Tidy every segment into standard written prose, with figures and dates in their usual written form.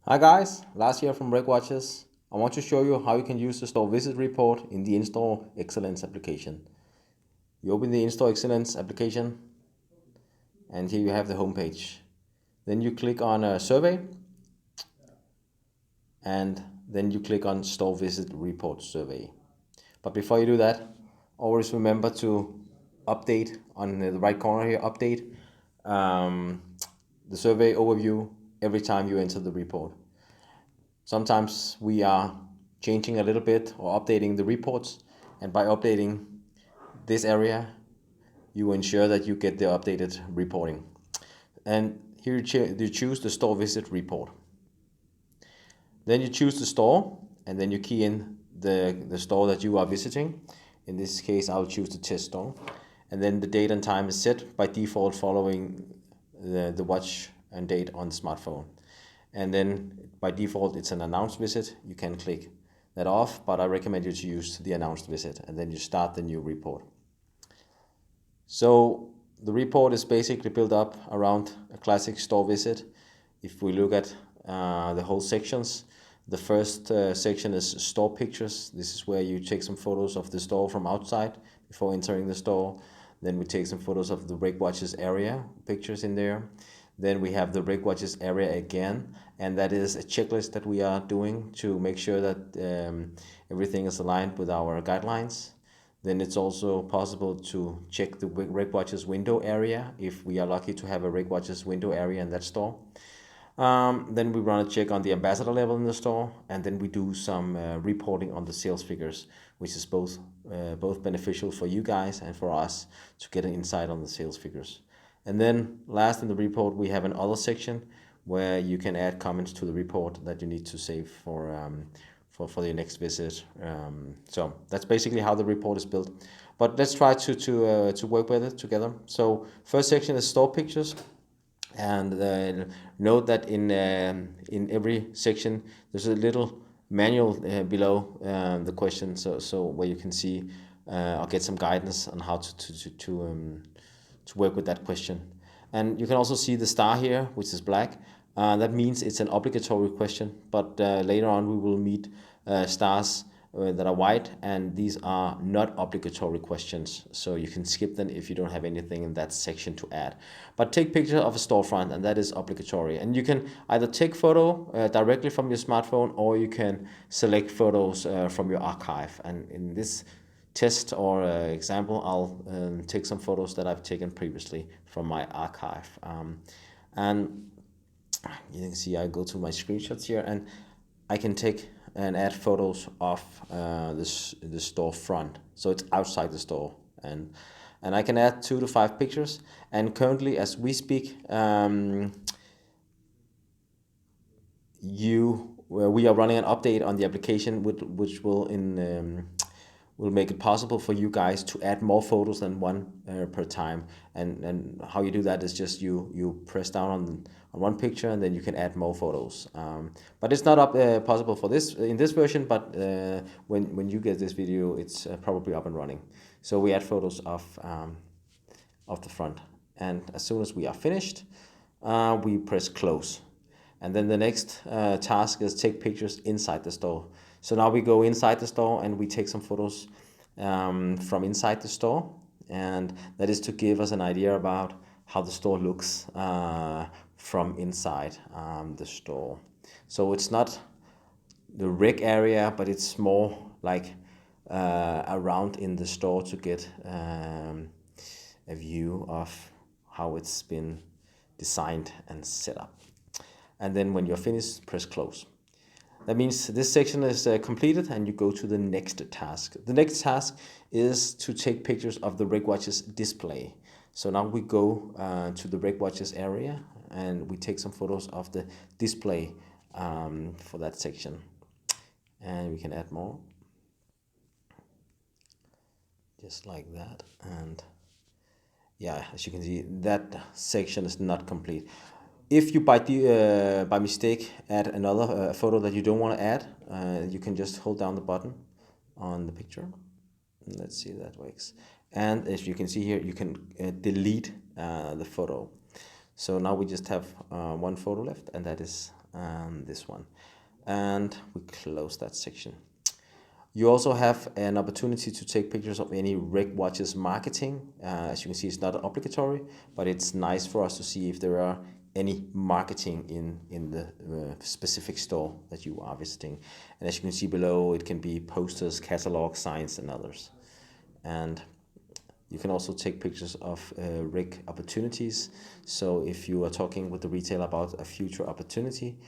Hi guys, Lars here from RegWatches. I want to show you how you can use the store visit report in the In-Store Excellence application. You open the In-Store Excellence application and here you have the home page. Then you click on a survey and then you click on store visit report survey. But before you do that, always remember to update on the right corner here, update the survey overview every time you enter the report. Sometimes we are changing a little bit or updating the reports, and by updating this area, you ensure that you get the updated reporting. And here you choose the store visit report. Then you choose the store, and then you key in the store that you are visiting. In this case, I'll choose the test store. And then the date and time is set by default following the watch and date on the smartphone. And then by default, it's an announced visit. You can click that off, but I recommend you to use the announced visit, and then you start the new report. So the report is basically built up around a classic store visit. If we look at the whole sections, the first section is store pictures. This is where you take some photos of the store from outside before entering the store. Then we take some photos of the RegWatches area, pictures in there. Then we have the RegWatches area again, and that is a checklist that we are doing to make sure that everything is aligned with our guidelines. Then it's also possible to check the RegWatches window area if we are lucky to have a RegWatches window area in that store. Then we run a check on the ambassador level in the store, and then we do some reporting on the sales figures, which is both beneficial for you guys and for us to get an insight on the sales figures. And then last in the report, we have an other section where you can add comments to the report that you need to save for the next visit. So that's basically how the report is built. But let's try to work with it together. So first section is store pictures. And note that in every section there's a little manual below the question, so where you can see or get some guidance on how to work with that question. And you can also see the star here, which is black. That means it's an obligatory question, but later on we will meet stars that are white, and these are not obligatory questions, so you can skip them if you don't have anything in that section to add. But take picture of a storefront, and that is obligatory, and you can either take photo directly from your smartphone, or you can select photos from your archive. And in this test or example, I'll take some photos that I've taken previously from my archive. And you can see I go to my screenshots here, and I can take and add photos of the store front, so it's outside the store, and I can add 2 to 5 pictures. And currently, as we speak, we are running an update on the application, which will make it possible for you guys to add more photos than one per time. And how you do that is just you press down on one picture, and then you can add more photos. But it's not possible for this in this version. But when you get this video, it's probably up and running. So we add photos of the front, and as soon as we are finished, we press close. And then the next task is take pictures inside the store. So now we go inside the store and we take some photos from inside the store, and that is to give us an idea about how the store looks from inside the store. So it's not the reg area, but it's more like around in the store to get a view of how it's been designed and set up. And then when you're finished, press close. That means this section is completed, and you go to the next task. The next task is to take pictures of the RegWatches display. So now we go to the RegWatches area, and we take some photos of the display for that section. And we can add more, just like that. And yeah, as you can see, that section is not complete. If you by mistake add another photo that you don't want to add, you can just hold down the button on the picture. Let's see if that works. And as you can see here, you can delete the photo. So now we just have one photo left, and that is this one. And we close that section. You also have an opportunity to take pictures of any RegWatches marketing. As you can see, it's not obligatory, but it's nice for us to see if there are any marketing in the specific store that you are visiting. And as you can see below, it can be posters, catalog, signs, and others. And you can also take pictures of reg opportunities. So if you are talking with the retailer about a future opportunity,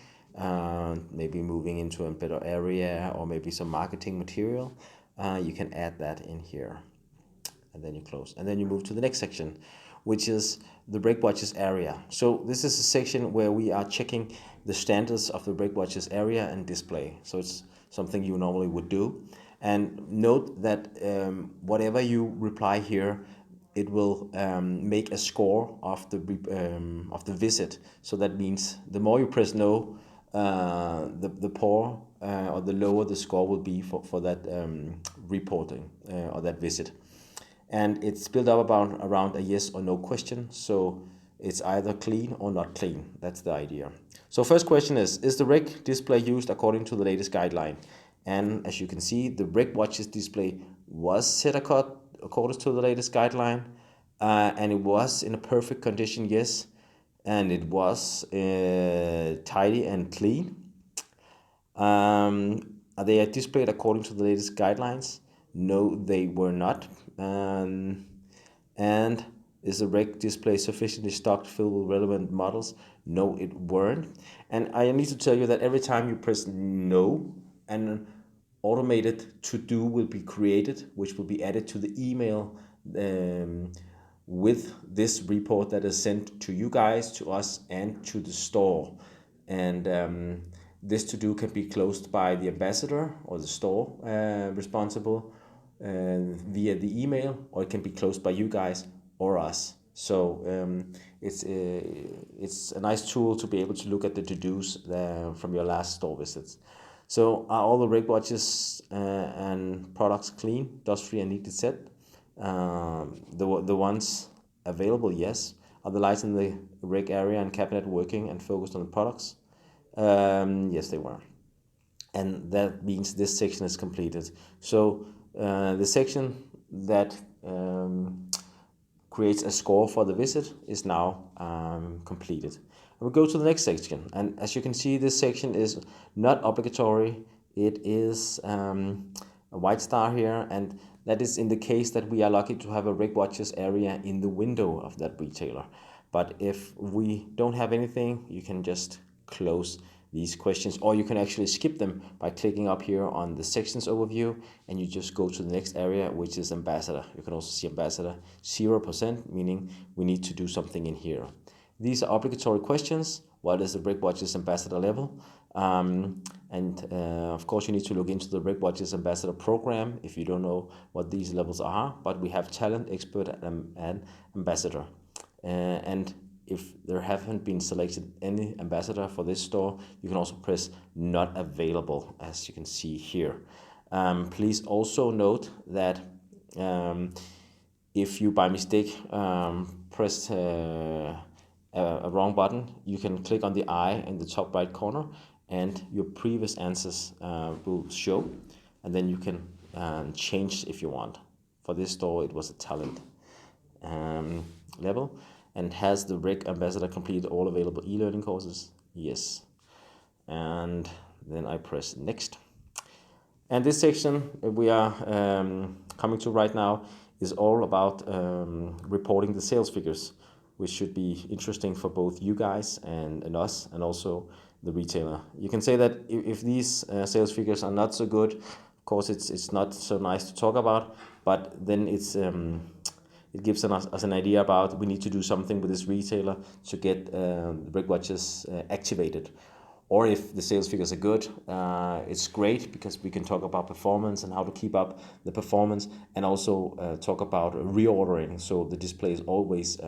maybe moving into a better area or maybe some marketing material, you can add that in here. And then you close. And then you move to the next section, which is the RegWatches area. So this is a section where we are checking the standards of the RegWatches area and display. So it's something you normally would do. And note that whatever you reply here, it will make a score of the visit. So that means the more you press no, the poorer or the lower the score will be for that reporting or that visit. And it's built up around a yes or no question. So it's either clean or not clean. That's the idea. So first question is the reg display used according to the latest guideline? And as you can see, the RegWatches display was set according to the latest guideline, and it was in a perfect condition, yes, and it was tidy and clean. Are they displayed according to the latest guidelines? No, they were not. And is the reg display sufficiently stocked, filled with relevant models? No, it weren't. And I need to tell you that every time you press no, an automated to-do will be created, which will be added to the email with this report that is sent to you guys, to us, and to the store. And this to-do can be closed by the ambassador or the store responsible via the email, or it can be closed by you guys or us. So it's a nice tool to be able to look at the to-dos from your last store visits. So are all the RegWatches and products clean, dust-free, and neatly set? The ones available, yes. Are the lights in the reg area and cabinet working and focused on the products? Yes, they were. And that means this section is completed. So the section that creates a score for the visit is now completed. And we go to the next section. And as you can see, this section is not obligatory. It is a white star here, and that is in the case that we are lucky to have a RegWatches area in the window of that retailer. But if we don't have anything, you can just close these questions, or you can actually skip them by clicking up here on the sections overview, and you just go to the next area, which is ambassador. You can also see ambassador 0%, meaning we need to do something in here. These are obligatory questions. What is the RegWatches ambassador level? Of course, you need to look into the RegWatches ambassador program if you don't know what these levels are, but we have talent, expert, and ambassador. And if there haven't been selected any ambassador for this store, you can also press not available, as you can see here. Please also note that if you by mistake press a wrong button, you can click on the eye in the top right corner and your previous answers will show, and then you can change if you want. For this store, it was a talent level. And has the Reg ambassador completed all available e-learning courses? Yes. And then I press next. And this section we are coming to right now is all about reporting the sales figures, which should be interesting for both you guys and us, and also the retailer. You can say that if these sales figures are not so good, of course it's not so nice to talk about, but then it gives us an idea about we need to do something with this retailer to get the RegWatches activated. Or if the sales figures are good, it's great because we can talk about performance and how to keep up the performance, and also talk about reordering, so the display is always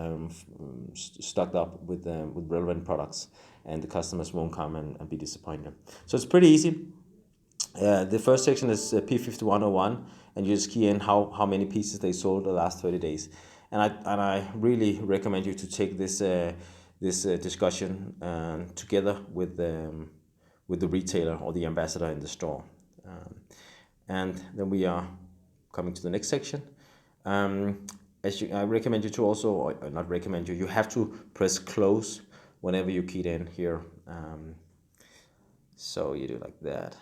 stocked up with relevant products, and the customers won't come and be disappointed. So it's pretty easy. The first section is P5101, and you just key in how many pieces they sold the last 30 days. And I really recommend you to take this this discussion together with the retailer or the ambassador in the store. And then we are coming to the next section. I recommend you to also, or not recommend you, you have to press close whenever you keyed in here. So you do like that.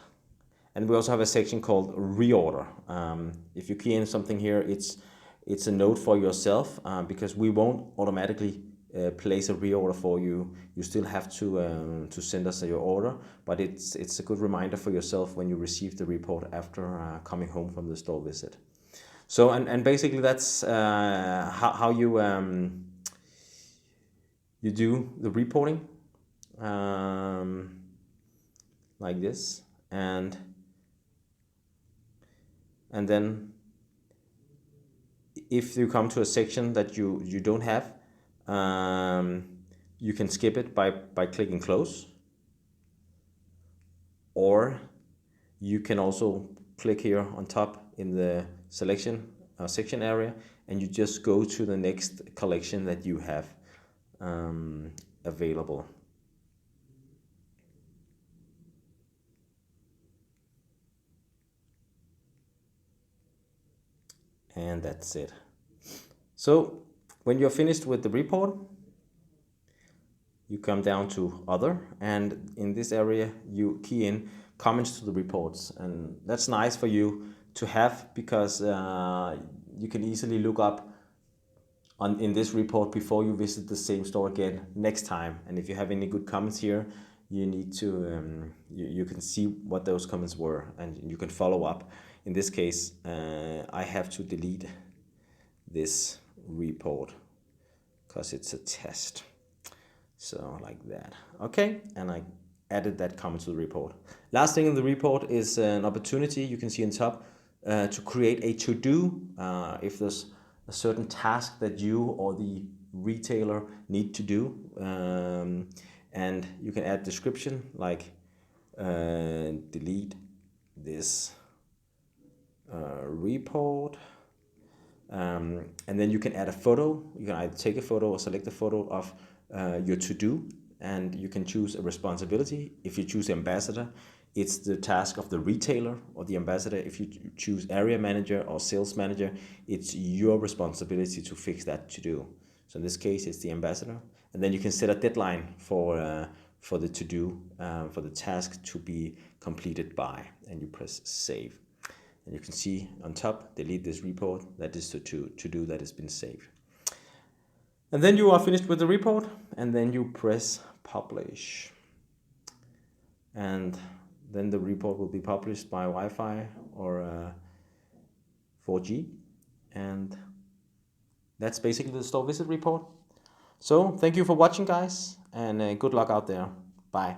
And we also have a section called reorder. If you key in something here, it's a note for yourself, because we won't automatically place a reorder for you. You still have to send us your order, but it's a good reminder for yourself when you receive the report after coming home from the store visit. So and basically that's how you you do the reporting, like this, and then if you come to a section that you don't have, you can skip it by clicking close, or you can also click here on top in the selection section area, and you just go to the next collection that you have available. And that's it. So when you're finished with the report, you come down to other, and in this area you key in comments to the reports, and that's nice for you to have, because you can easily look up in this report before you visit the same store again next time. And if you have any good comments here, you need to you can see what those comments were, and you can follow up. In this case, I have to delete this report because it's a test. So like that. Okay, and I added that comment to the report. Last thing in the report is an opportunity you can see on top to create a to-do if there's a certain task that you or the retailer need to do, and you can add description like delete this report, and then you can add a photo. You can either take a photo or select a photo of your to-do, and you can choose a responsibility. If you choose ambassador, it's the task of the retailer or the ambassador. If you choose area manager or sales manager, it's your responsibility to fix that to-do. So in this case, it's the ambassador. And then you can set a deadline for the to-do, for the task to be completed by, and you press save. And you can see on top, delete this report, that is the to-do that has been saved. And then you are finished with the report, and then you press publish. And then the report will be published by Wi-Fi or 4G. And that's basically the store visit report. So thank you for watching, guys, and good luck out there. Bye.